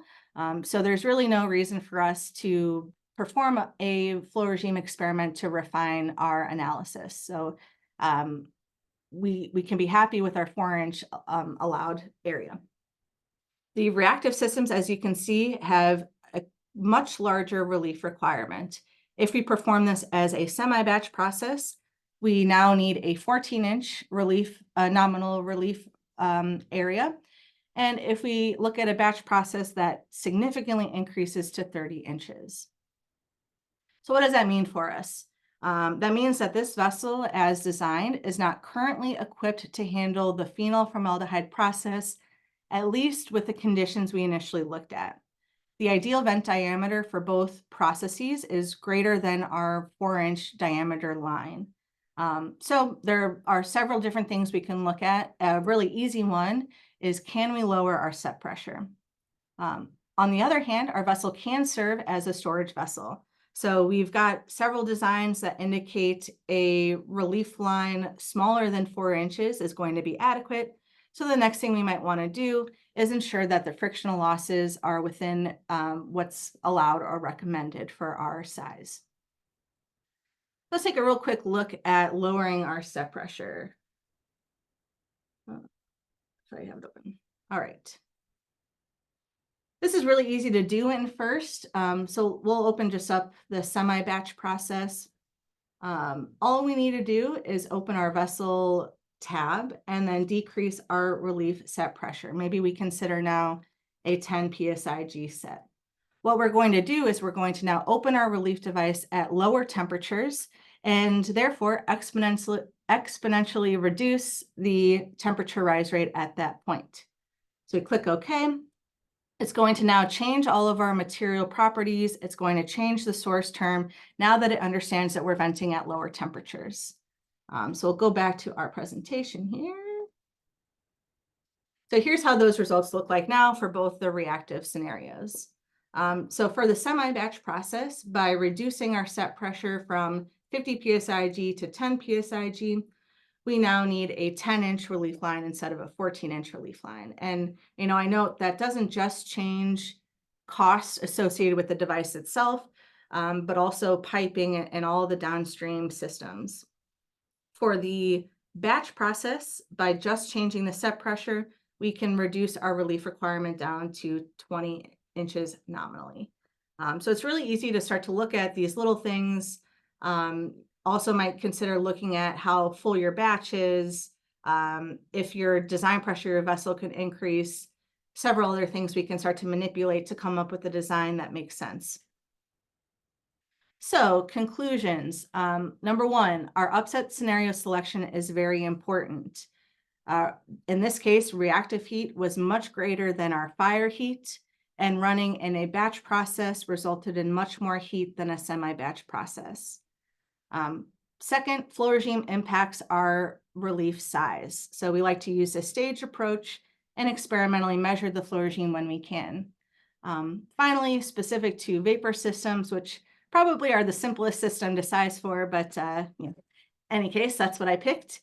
so there's really no reason for us to perform a flow regime experiment to refine our analysis. So we can be happy with our 4-inch allowed area. The reactive systems, as you can see, have a much larger relief requirement. If we perform this as a semi-batch process, we now need a 14-inch relief, nominal relief area. And if we look at a batch process, that significantly increases to 30 inches. So what does that mean for us? That means that this vessel, as designed, is not currently equipped to handle the phenol formaldehyde process, at least with the conditions we initially looked at. The ideal vent diameter for both processes is greater than our 4-inch diameter line. So there are several different things we can look at. A really easy one is, can we lower our set pressure? On the other hand, our vessel can serve as a storage vessel. So we've got several designs that indicate a relief line smaller than 4 inches is going to be adequate. So the next thing we might want to do is ensure that the frictional losses are within what's allowed or recommended for our size. Let's take a real quick look at lowering our set pressure. Sorry, I have it open. All right. This is really easy to do in first. So we'll open just up the semi-batch process. All we need to do is open our vessel tab and then decrease our relief set pressure. Maybe we consider now a 10 psi G set. What we're going to do is we're going to now open our relief device at lower temperatures and therefore exponentially reduce the temperature rise rate at that point. So we click OK. It's going to now change all of our material properties. It's going to change the source term now that it understands that we're venting at lower temperatures. So we'll go back to our presentation here. So here's how those results look like now for both the reactive scenarios. So for the semi-batch process, by reducing our set pressure from 50 psig to 10 psig, we now need a 10-inch relief line instead of a 14-inch relief line. And I note that doesn't just change costs associated with the device itself, but also piping and all the downstream systems. For the batch process, by just changing the set pressure, we can reduce our relief requirement down to 20 inches nominally. So it's really easy to start to look at these little things. Also might consider looking at how full your batch is, if your design pressure of your vessel could increase, several other things we can start to manipulate to come up with a design that makes sense. So conclusions. Number 1, our upset scenario selection is very important. In this case, reactive heat was much greater than our fire heat, and running in a batch process resulted in much more heat than a semi-batch process. Second, flow regime impacts our relief size. So we like to use a staged approach and experimentally measure the flow regime when we can. Finally, specific to vapor systems, which probably are the simplest system to size for, but in any case, that's what I picked.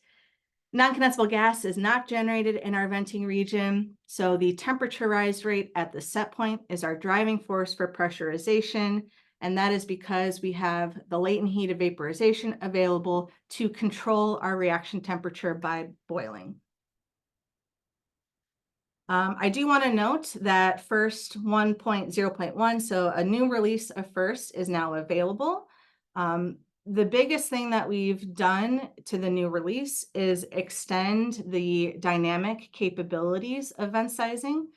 Non-condensable gas is not generated in our venting region, so the temperature rise rate at the set point is our driving force for pressurization, and that is because we have the latent heat of vaporization available to control our reaction temperature by boiling. I do want to note that FIRST 1.0.1, so a new release of FIRST, is now available. The biggest thing that we've done to the new release is extend the dynamic capabilities of vent sizing.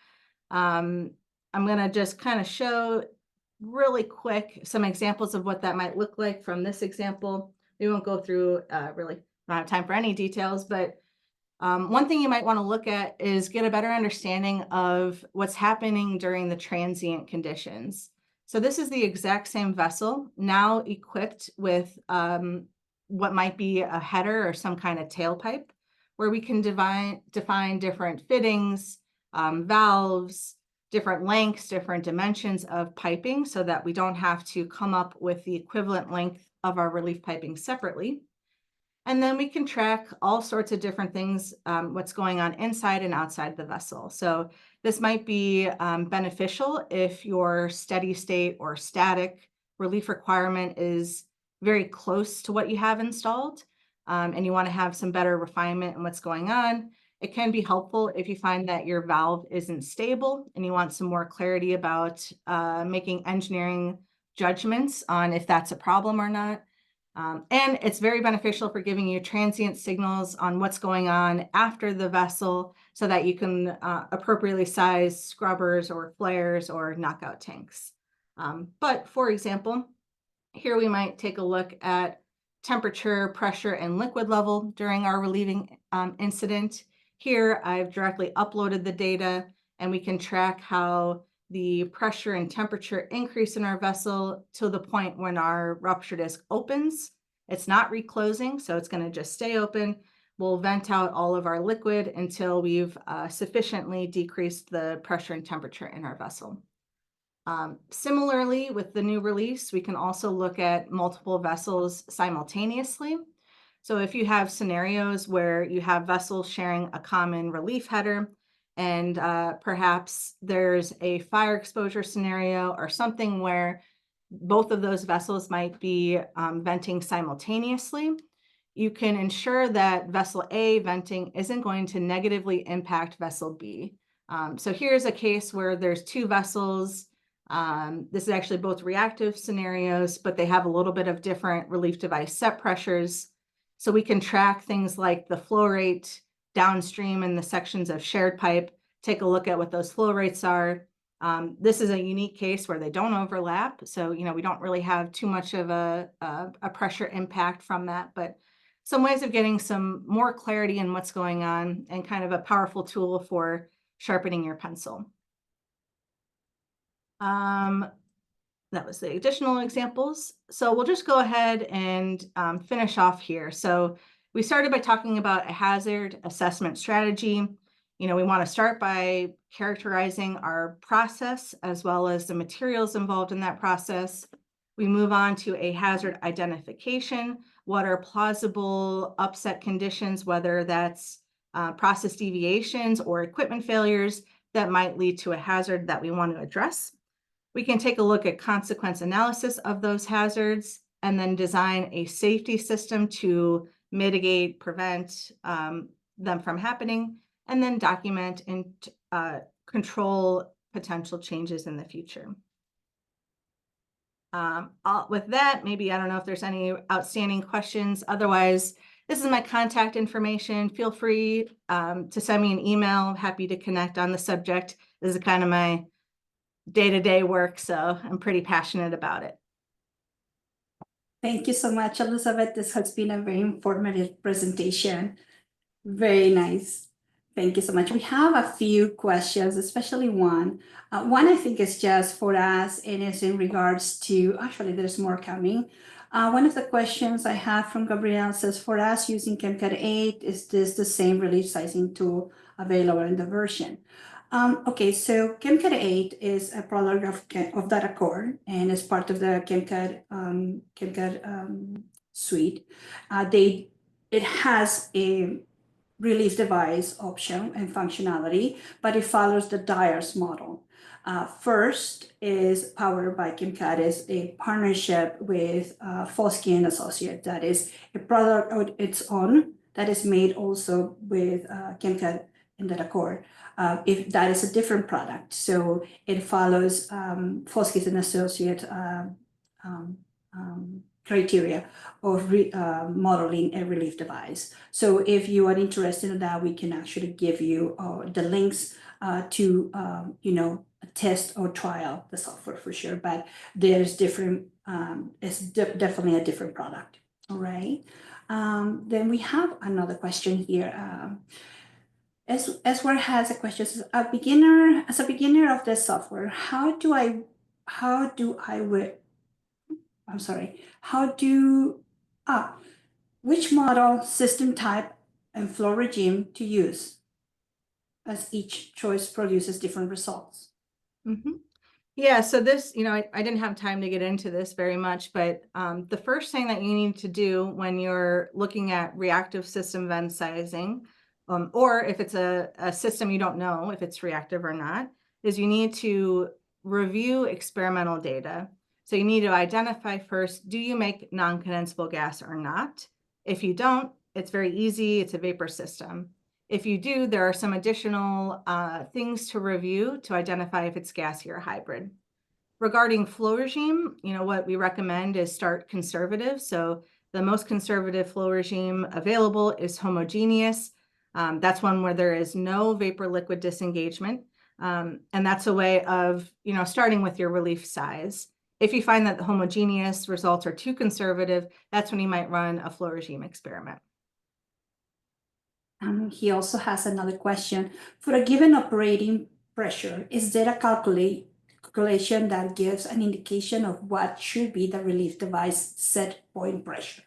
I'm going to just kind of show really quick, some examples of what that might look like from this example. We won't go through really, don't have time for any details, but one thing you might want to look at is get a better understanding of what's happening during the transient conditions. So this is the exact same vessel, now equipped with what might be a header or some kind of tailpipe, where we can define different fittings, valves, different lengths, different dimensions of piping, so that we don't have to come up with the equivalent length of our relief piping separately. And then we can track all sorts of different things, what's going on inside and outside the vessel. So this might be beneficial if your steady state or static relief requirement is very close to what you have installed, and you want to have some better refinement in what's going on. It can be helpful if you find that your valve isn't stable and you want some more clarity about making engineering judgments on if that's a problem or not. And it's very beneficial for giving you transient signals on what's going on after the vessel, so that you can appropriately size scrubbers or flares or knockout tanks. But for example, here we might take a look at temperature, pressure, and liquid level during our relieving incident. Here I've directly uploaded the data, and we can track how the pressure and temperature increase in our vessel to the point when our rupture disc opens. It's not reclosing, so it's going to just stay open. We'll vent out all of our liquid until we've sufficiently decreased the pressure and temperature in our vessel. Similarly, with the new release, we can also look at multiple vessels simultaneously. So if you have scenarios where you have vessels sharing a common relief header, and perhaps there's a fire exposure scenario or something where both of those vessels might be venting simultaneously, you can ensure that vessel A venting isn't going to negatively impact vessel B. So here's a case where there's two vessels. This is actually both reactive scenarios, but they have a little bit of different relief device set pressures. So we can track things like the flow rate downstream in the sections of shared pipe, take a look at what those flow rates are. This is a unique case where they don't overlap. So, we don't really have too much of a pressure impact from that, but some ways of getting some more clarity in what's going on, and kind of a powerful tool for sharpening your pencil. That was the additional examples. So we'll just go ahead and finish off here. So we started by talking about a hazard assessment strategy. We want to start by characterizing our process as well as the materials involved in that process. We move on to a hazard identification. What are plausible upset conditions, whether that's process deviations or equipment failures that might lead to a hazard that we want to address? We can take a look at consequence analysis of those hazards, and then design a safety system to mitigate, prevent them from happening, and then document and control potential changes in the future. With that, maybe, I don't know if there's any outstanding questions. Otherwise, this is my contact information. Feel free to send me an email. I'm happy to connect on the subject. This is kind of my day-to-day work, so I'm pretty passionate about it. Thank you so much, Elizabeth. This has been a very informative presentation. Very nice. Thank you so much. We have a few questions, especially one. One I think is just for us, and is in regards to, actually there's more coming. One of the questions I have from Gabrielle says, for us using CHEMCAD 8, is this the same relief sizing tool available in the version? Okay, so CHEMCAD 8 is a product of DataCore, and is part of the CHEMCAD suite. It has a relief device option and functionality, but it follows the DIARS model. First is powered by CHEMCAD, is a partnership with Fauske Associates. That is a product of its own that is made also with CHEMCAD and DataCore. If that is a different product, so it follows Fauske Associates criteria of modeling a relief device. So if you are interested in that, we can actually give you the links to test or trial the software for sure, but there's different, it's definitely a different product. All right. Then we have another question here. Eswar has a question. Says, as a beginner of this software, how do I I'm sorry, which model, system type, and flow regime to use, as each choice produces different results? Mhm. Yeah, so this, I didn't have time to get into this very much, but the first thing that you need to do when you're looking at reactive system vent sizing, or if it's a system you don't know if it's reactive or not, is you need to review experimental data. So you need to identify first, do you make non-condensable gas or not? If you don't, it's very easy. It's a vapor system. If you do, there are some additional things to review to identify if it's gassy or hybrid. Regarding flow regime, what we recommend is start conservative. So the most conservative flow regime available is homogeneous. That's one where there is no vapor liquid disengagement. And that's a way of, starting with your relief size. If you find that the homogeneous results are too conservative, that's when you might run a flow regime experiment. He also has another question. For a given operating pressure, is there a calculation that gives an indication of what should be the relief device set point pressure?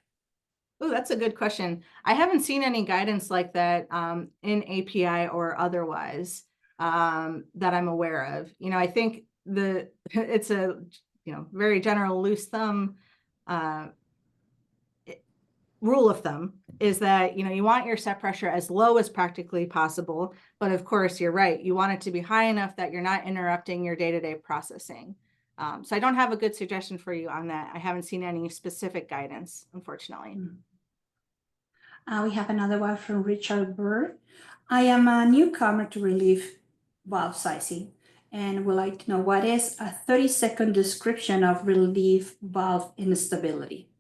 Oh, that's a good question. I haven't seen any guidance like that in API or otherwise that I'm aware of. I think it's a very general loose thumb rule of thumb is that you want your set pressure as low as practically possible, but of course you're right, you want it to be high enough that you're not interrupting your day-to-day processing. So I don't have a good suggestion for you on that. I haven't seen any specific guidance, unfortunately. We have another one from Richard Bird. I am a newcomer to relief valve sizing and would like to know what is a 30-second description of relief valve instability.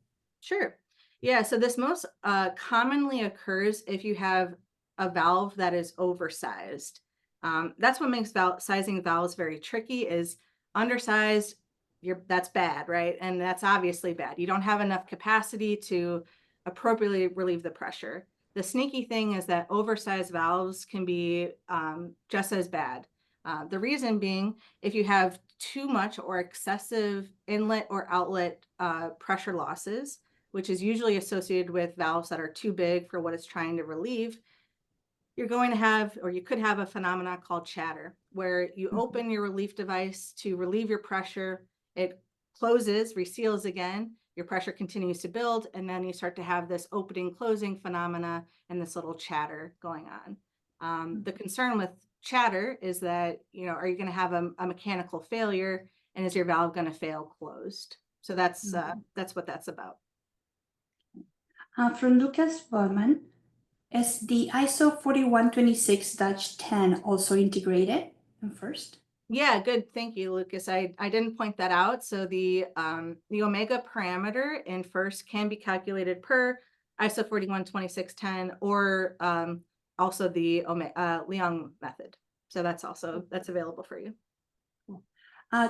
Sure. Yeah, so this most commonly occurs if you have a valve that is oversized. That's what makes sizing valves very tricky is undersized, that's bad, right? And that's obviously bad. You don't have enough capacity to appropriately relieve the pressure. The sneaky thing is that oversized valves can be just as bad. The reason being, if you have too much or excessive inlet or outlet pressure losses, which is usually associated with valves that are too big for what it's trying to relieve, you're going to have, or you could have a phenomenon called chatter, where you open your relief device to relieve your pressure, it closes, reseals again, your pressure continues to build, and then you start to have this opening, closing phenomena and this little chatter going on. The concern with chatter is that, are you going to have a mechanical failure, and is your valve going to fail closed? So that's what that's about. From Lucas Bowman, is the ISO 4126-10 also integrated first? Yeah, good. Thank you, Lucas. I didn't point that out. So the omega parameter in first can be calculated per ISO 4126-10 or also the Liang method. So that's available for you.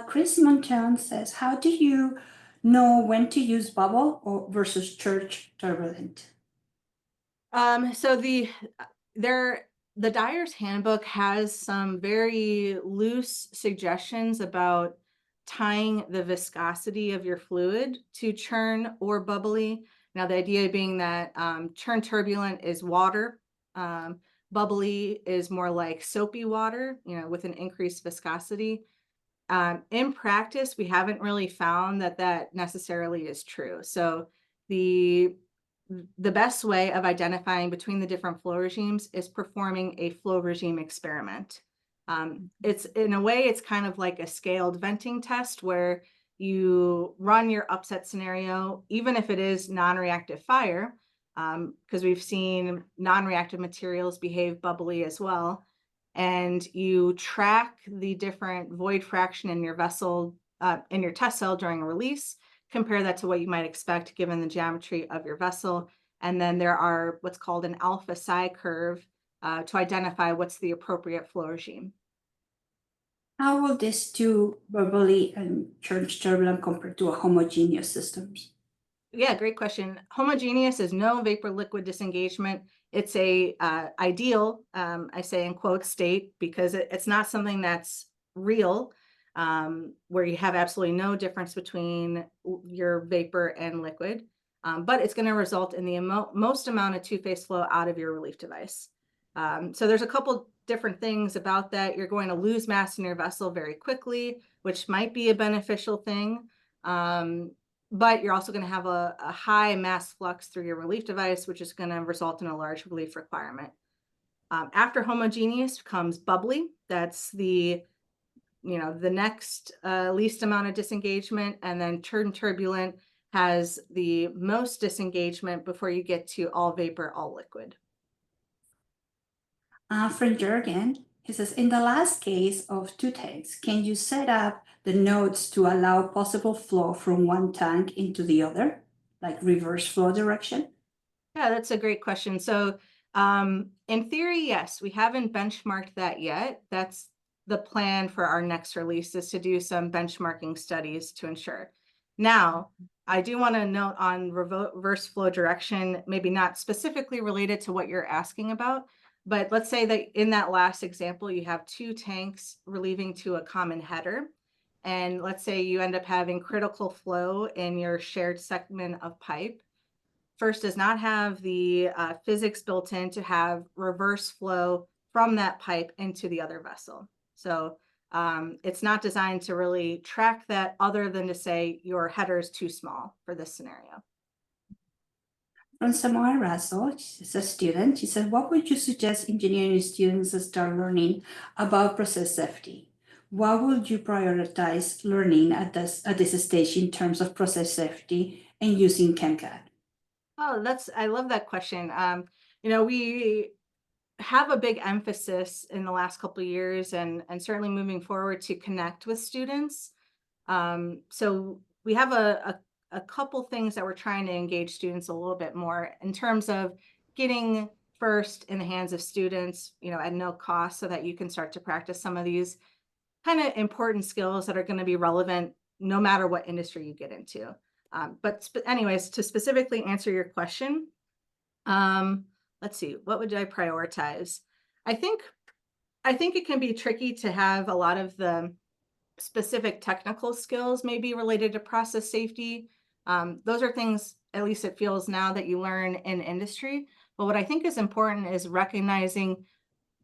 Chris Monton says, how do you know when to use bubble or versus church turbulent? So the Dyer's Handbook has some very loose suggestions about tying the viscosity of your fluid to churn or bubbly. Now, the idea being that churn turbulent is water. Bubbly is more like soapy water, with an increased viscosity. In practice, we haven't really found that necessarily is true. So the best way of identifying between the different flow regimes is performing a flow regime experiment. It's in a way, it's kind of like a scaled venting test where you run your upset scenario, even if it is non-reactive fire, because we've seen non-reactive materials behave bubbly as well. And you track the different void fraction in your vessel, in your test cell during a release, compare that to what you might expect given the geometry of your vessel. And then there are what's called an alpha psi curve to identify what's the appropriate flow regime. How will these two verbally and charge turbulent compared to a homogeneous systems? Yeah, great question. Homogeneous is no vapor liquid disengagement. It's a ideal, I say in quotes, state, because it's not something that's real, where you have absolutely no difference between your vapor and liquid, but it's going to result in the most amount of two-phase flow out of your relief device. So there's a couple different things about that. You're going to lose mass in your vessel very quickly, which might be a beneficial thing. But you're also going to have a high mass flux through your relief device, which is going to result in a large relief requirement. After homogeneous comes bubbly. That's the next least amount of disengagement, and then turbulent has the most disengagement before you get to all vapor, all liquid. From Jürgen, he says, in the last case of two tanks, can you set up the nodes to allow possible flow from one tank into the other, like reverse flow direction? Yeah, that's a great question. So in theory, yes, we haven't benchmarked that yet. That's the plan for our next release, is to do some benchmarking studies to ensure. Now, I do want to note on reverse flow direction, maybe not specifically related to what you're asking about, but let's say that in that last example, you have two tanks relieving to a common header. And let's say you end up having critical flow in your shared segment of pipe. First does not have the physics built in to have reverse flow from that pipe into the other vessel. So it's not designed to really track that, other than to say your header is too small for this scenario. From Samoa Russell, she's a student. She said, what would you suggest engineering students start learning about process safety? What would you prioritize learning at this stage in terms of process safety and using CHEMCAD? Oh, I love that question. We have a big emphasis in the last couple of years, and certainly moving forward, to connect with students. So we have a couple things that we're trying to engage students a little bit more in terms of getting first in the hands of students, at no cost, so that you can start to practice some of these kind of important skills that are going to be relevant no matter what industry you get into. But anyways, to specifically answer your question, let's see, what would I prioritize? I think it can be tricky to have a lot of the specific technical skills maybe related to process safety. Those are things, at least it feels now, that you learn in industry. But what I think is important is recognizing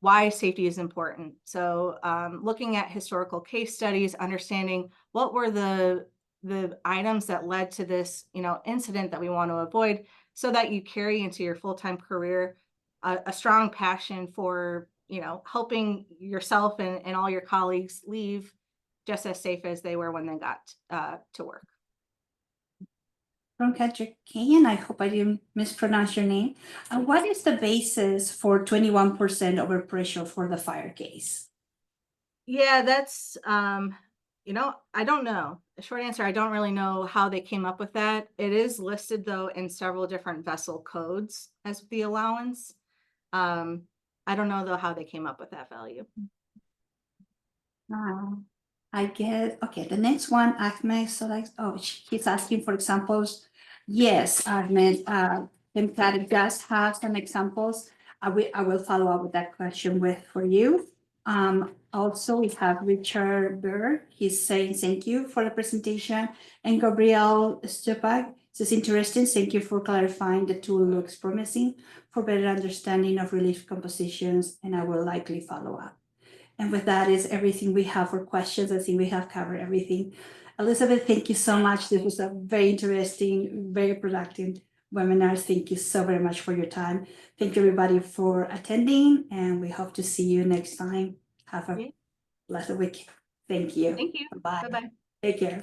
why safety is important. So looking at historical case studies, understanding what were the items that led to this, incident that we want to avoid, so that you carry into your full-time career a strong passion for, helping yourself and all your colleagues leave just as safe as they were when they got to work. From Kajakian, I hope I didn't mispronounce your name. What is the basis for 21% overpressure for the fire case? Yeah, that's, I don't know. The short answer, I don't really know how they came up with that. It is listed, though, in several different vessel codes as the allowance. I don't know, though, how they came up with that value. I get, okay, the next one, Ahmed, so like, he's asking for examples. Yes, Ahmed, CHEMCAD does have some examples. I will follow up with that question for you. Also, we have Richard Burr. He's saying thank you for the presentation. And Gabriel Stupak says, interesting. Thank you for clarifying. The tool looks promising for better understanding of relief compositions, and I will likely follow up. And with that is everything we have for questions. I think we have covered everything. Elizabeth, thank you so much. This was a very interesting, very productive webinar. Thank you so very much for your time. Thank you everybody for attending, and we hope to see you next time. Have a blessed week. Thank you. Thank you. Bye. Bye-bye. Take care.